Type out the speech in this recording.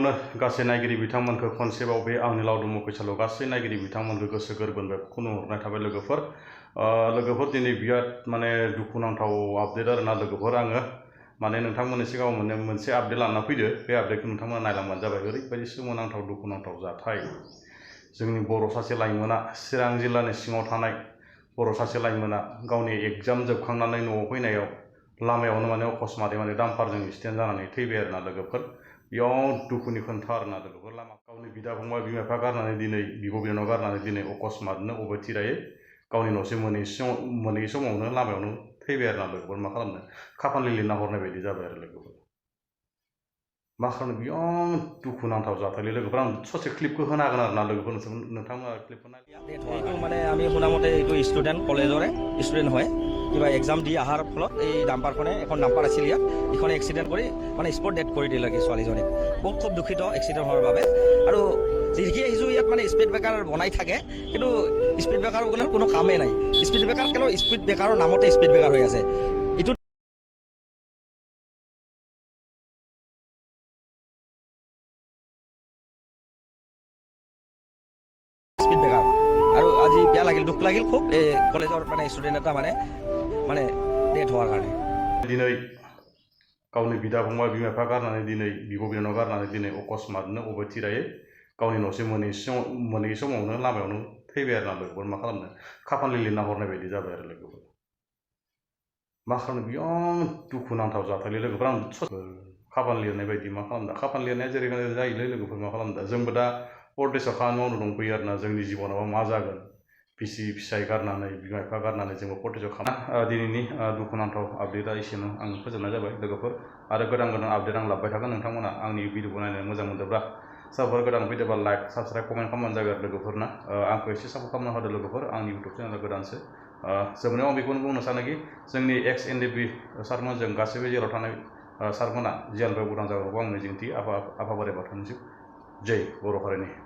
गिबियावनो गासै नायगिरि बिथांमोनखौ खनसेबाव बे आंनि लावदुम अफिसियेलाव गासै नायगिरि बिथांमोनखौ गोसो गोरबोनिफ्राय खुलुमहरनाय थाबाय लोगोफोर दिनै बिराद माने दुखुनांथाव आपडेट आरोना लोगोफोर आङो माने नोंथांमोननि सिगाङाव मोनसे आपडेट लाना फैदो बे आपडेटखौ नोंथांमोना नायलांबानो जाबाय ओरैबायदि सोमोनांथाव दुखुनांथाव जाथाय जोंनि बर' सासे लाइमोना चिरां जिल्लानि सिङाव थानाय बर' सासे लाइमोना गावनि एग्जाम जोबखांनानै न'आव फैनायाव लामायावनो माने अकस्मातै माने डाम्पारजों एक्सिडेन्ट जानानै थैबाय आरोना लोगोफोर बेयाव दुखुनि खोथा आरोना लोगोफोर लामा गावनि बिदा फंबाय बिमा बिफा गारनानै दिनै बिब' बिनानाव गारनानै दिनै अकस्मातनो अबथिरायै गावनि न'सिम मोनहै समावनो लामायावनो थैबाय आरोना लोगोफोर मा खालामनो खाफालनि लिरना हरनाय बायदि जाबाय आरो लोगोफोर मा खालामनो बिराद दुखुनांथाव जाथायलै लोगोफोर आं ससे क्लिपखौ होनो हागोन आरोना लोगोफोर नोंथांमोना क्लिपखौ এইটো মানে আমি শুনামতে এইটো ষ্টুডেণ্ট কলেজৰে ষ্টুডেণ্ট হয় কিবা এক্সাম দি অহাৰ ফলত এই ডাম্পাৰখনে এখন ডাম্পাৰ আছিল ইয়াত এইখনে এক্সিডেণ্ট কৰি মানে স্পট ডেথ কৰি দিলে ছোৱালীজনীক বহুত খুব দুখিত এক্সিডেণ্ট হোৱাৰ বাবে আৰু যিখিনি আহিছোঁ ইয়াত মানে স্পীড ব্ৰেকাৰ বনাই থাকে কিন্তু স্পীড ব্ৰেকাৰ কোনো কামেই নাই স্পীড ব্ৰেকাৰ কেৱল স্পীড ব্ৰেকাৰৰ নামতে স্পীড ব্ৰেকাৰ হৈ আছে এইটো স্পীড ব্ৰেকাৰ আৰু আজি বেয়া লাগিল দুখ লাগিল খুব এই কলেজৰ মানে ষ্টুডেণ্ট এটা মানে ডেথ হোৱাৰ কাৰণে दिनै गावनि बिदा फंबाय बिमा बिफा गारनानै दिनै बिब' बिनानाव गारनानै दिनै अकस्मातनो अबथिरायै गावनि न'सिम मोनहै समावनो लामायावनो थैबाय आरोना लोगोफोर मा खालामनो खाफालनि लिरना हरनाय बायदि जाबाय आरो लोगोफोर मा खालामनो बिराद दुखुनांथाव जाथायलै लोगोफोर आं खाफाल लिरनाय बायदि मा खालामदा खाफाल लिरनाया जेरै जायोलै लोगोफोर मा खालामदा जोंबो दा परदेशआव खामानि मावनो दंफैयो आरोना जोंनि जिबनाव मा जागोन बिसि फिसाय गारनानै बिमा बिफा गारनानै जोंबो परदेशआव दिनैनि दुखुनांथाव आपडेटआ एसेनो आं फोजोबनाय जाबाय लोगोफोर आरो गोदान आपडेट आं लाबोबाय थागोन नोंथांमोना आंनि भिडिअखौ नायनो मोजां मोनदोंब्ला सोरबाफोर गोदान फैदोंबा लाइक साबस्क्राइब कमेन्ट खालामबानो जागोन लोगोफोरना आंखौ एसे सापर्ट खालामना होदो लोगोफोर आंनि इउटुब चेनेला गोदानसो जोबनायाव आं बेखौनो बुंनो सानोखि जोंनि एक्स एनडिपि सारमोनजों गासैबो जेराव थानाय सारमोना जियानिफ्राय उदां जागोनखौ आं मिजिंथियो आफा बोराइ बाथौनिसिम जै बर' हारिनि